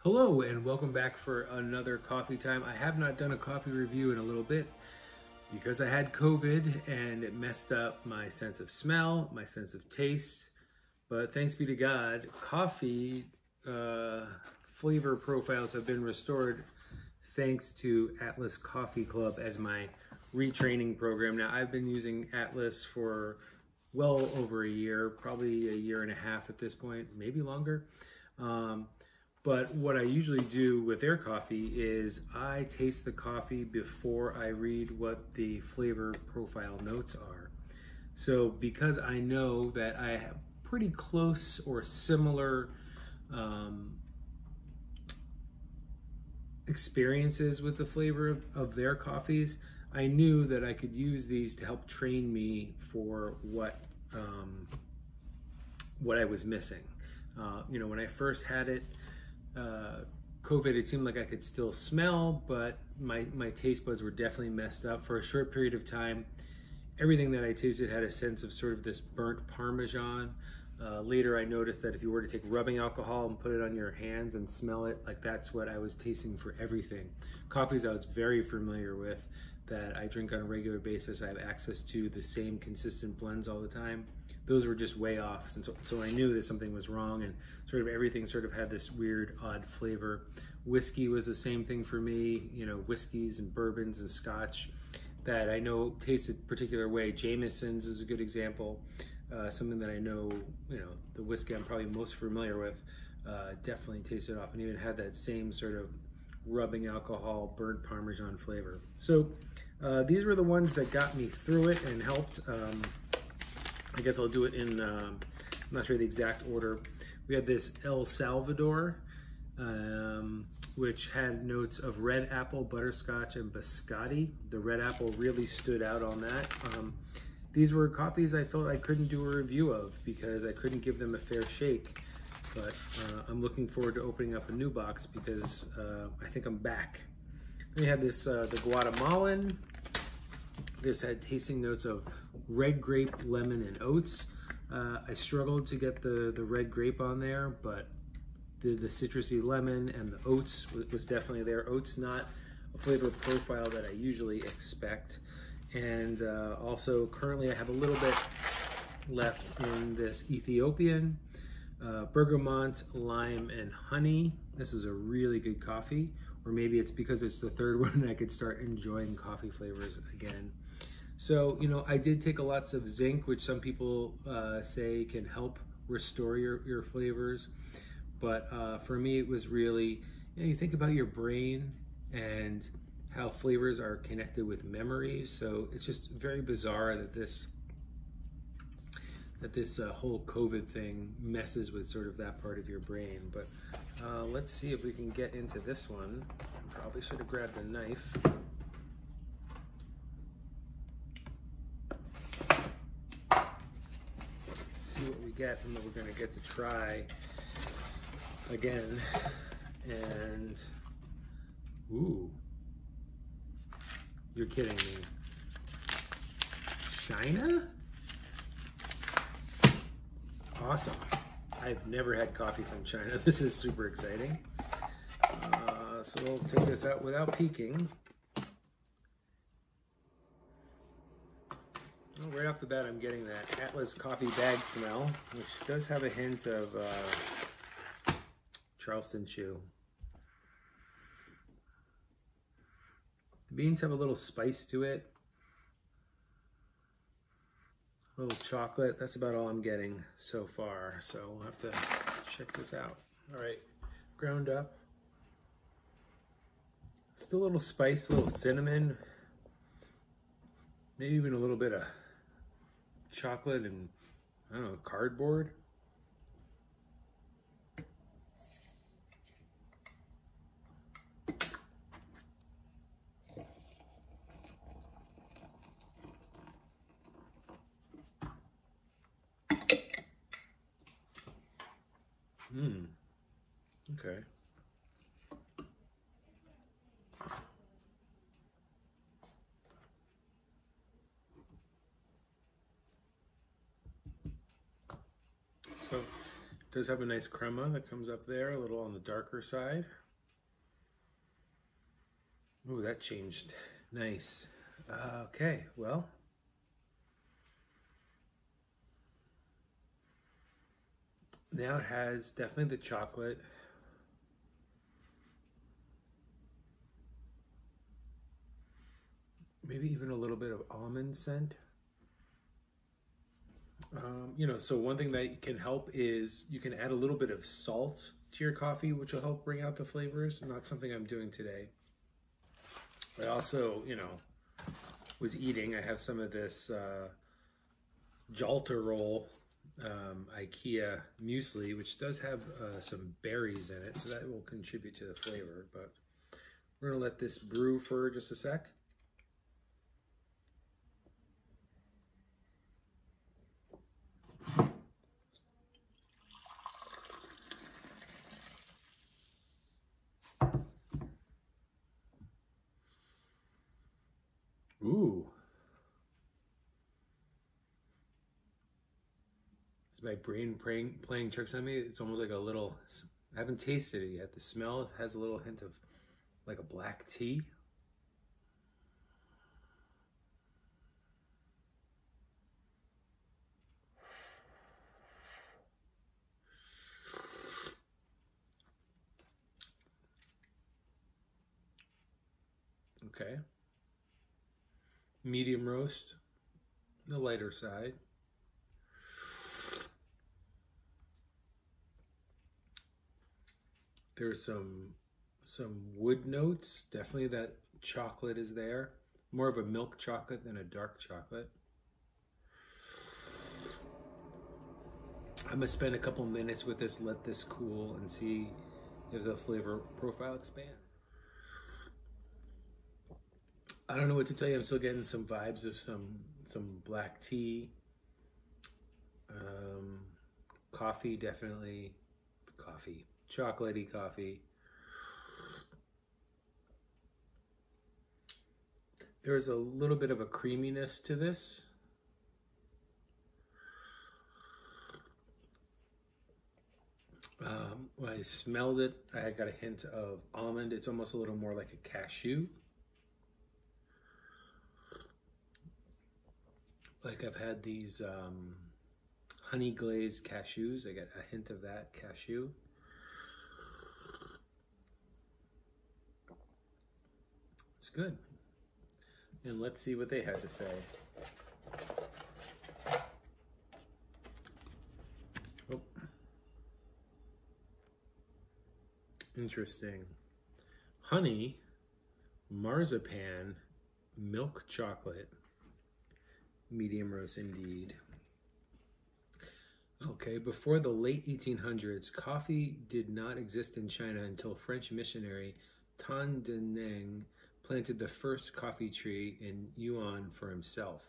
Hello and welcome back for another coffee time. I have not done a coffee review in a little bit because I had COVID and it messed up my sense of smell, my sense of taste. But thanks be to God, coffee flavor profiles have been restored thanks to Atlas Coffee Club as my retraining program. Now I've been using Atlas for well over a year, probably a year and a half at this point, maybe longer. But what I usually do with their coffee is I taste the coffee before I read what the flavor profile notes are. So because I know that I have pretty close or similar experiences with the flavor of their coffees, I knew that I could use these to help train me for what I was missing. When I first had it, COVID, it seemed like I could still smell, but my taste buds were definitely messed up. For a short period of time, everything that I tasted had a sense of sort of this burnt Parmesan. Later, I noticed that if you were to take rubbing alcohol and put it on your hands and smell it, like that's what I was tasting for everything. Coffees I was very familiar with, that I drink on a regular basis. I have access to the same consistent blends all the time. Those were just way off. And so I knew that something was wrong, and sort of everything sort of had this weird, odd flavor. Whiskey was the same thing for me, whiskeys and bourbons and scotch that I know tasted a particular way. Jameson's is a good example. Something that I know, the whiskey I'm probably most familiar with, definitely tasted off and even had that same sort of rubbing alcohol, burnt Parmesan flavor. So these were the ones that got me through it and helped. I guess I'll do it in, I'm not sure the exact order. We had this El Salvador, which had notes of red apple, butterscotch, and biscotti. The red apple really stood out on that. These were coffees I felt I couldn't do a review of because I couldn't give them a fair shake. But I'm looking forward to opening up a new box because I think I'm back. We had this, the Guatemalan. This had tasting notes of red grape, lemon, and oats. I struggled to get the red grape on there, but the citrusy lemon and the oats was definitely there. Oats not a flavor profile that I usually expect. And also currently I have a little bit left in this Ethiopian, bergamot, lime, and honey. This is a really good coffee, or maybe it's because it's the third one and I could start enjoying coffee flavors again. So, I did take lots of zinc, which some people say can help restore your flavors. But for me, it was really, you think about your brain and how flavors are connected with memories. So it's just very bizarre that this whole COVID thing messes with sort of that part of your brain. But let's see if we can get into this one. Probably should have grabbed a knife. See what we get, and then we're gonna get to try again. And ooh, you're kidding me. China? Awesome. I've never had coffee from China. This is super exciting. So we'll take this out without peeking. Oh, right off the bat, I'm getting that Atlas coffee bag smell, which does have a hint of Charleston chew. The beans have a little spice to it. A little chocolate. That's about all I'm getting so far. So we'll have to check this out. All right, ground up. Still a little spice, a little cinnamon. Maybe even a little bit of chocolate and, I don't know, cardboard. Okay. So does have a nice crema that comes up there, a little on the darker side. Ooh, that changed. Nice. Okay, well. Now it has definitely the chocolate. Maybe even a little bit of almond scent. You know, so one thing that can help is you can add a little bit of salt to your coffee, which will help bring out the flavors. Not something I'm doing today. I also, you know, was eating. I have some of this Jalter roll IKEA muesli, which does have some berries in it, so that will contribute to the flavor. But we're gonna let this brew for just a sec. Ooh. Is my brain playing tricks on me? It's almost like a little, I haven't tasted it yet. The smell has a little hint of like a black tea. Okay. Medium roast, the lighter side. There's some wood notes. Definitely that chocolate is there. More of a milk chocolate than a dark chocolate. I'm gonna spend a couple minutes with this, let this cool, and see if the flavor profile expands. I don't know what to tell you. I'm still getting some vibes of some black tea, coffee, definitely coffee, chocolatey coffee. There's a little bit of a creaminess to this. When I smelled it, I got a hint of almond. It's almost a little more like a cashew. Like I've had these honey glazed cashews. I get a hint of that cashew. It's good. And let's see what they had to say. Oh. Interesting. Honey, marzipan, milk chocolate. Medium roast indeed. Okay, before the late 1800s, coffee did not exist in China until French missionary Tan de Neng planted the first coffee tree in Yuan for himself.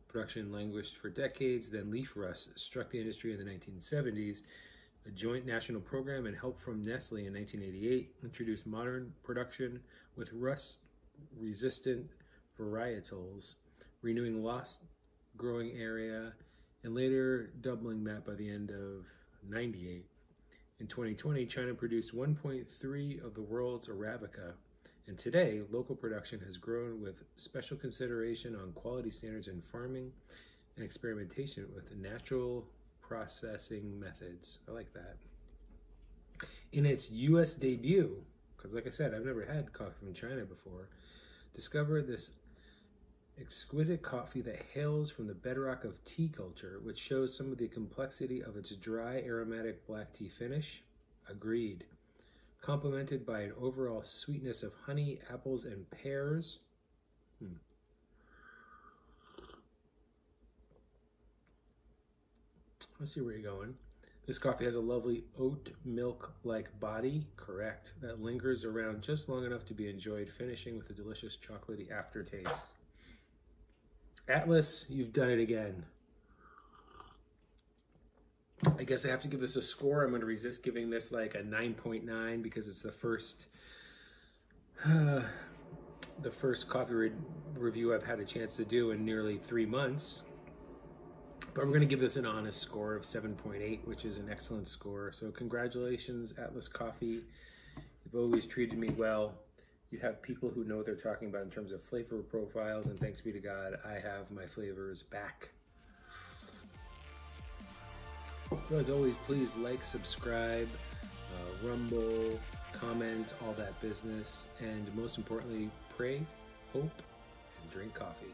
Production languished for decades, then leaf rust struck the industry in the 1970s. A joint national program and help from Nestle in 1988 introduced modern production with rust-resistant varietals, renewing lost growing area, and later doubling that by the end of 98. In 2020, China produced 1.3 of the world's Arabica, and today, local production has grown with special consideration on quality standards in farming and experimentation with natural processing methods. I like that. In its U.S. debut, because like I said, I've never had coffee from China before, discover this exquisite coffee that hails from the bedrock of tea culture, which shows some of the complexity of its dry, aromatic black tea finish. Agreed. Complemented by an overall sweetness of honey, apples, and pears. Let's see where you're going. This coffee has a lovely oat milk-like body, correct, that lingers around just long enough to be enjoyed, finishing with a delicious chocolatey aftertaste. Atlas, you've done it again. I guess I have to give this a score. I'm going to resist giving this like a 9.9 because it's the first coffee review I've had a chance to do in nearly 3 months. But we're going to give this an honest score of 7.8, which is an excellent score. So congratulations, Atlas Coffee. You've always treated me well. You have people who know what they're talking about in terms of flavor profiles, and thanks be to God, I have my flavors back. So as always, please like, subscribe, rumble, comment, all that business, and most importantly, pray, hope, and drink coffee.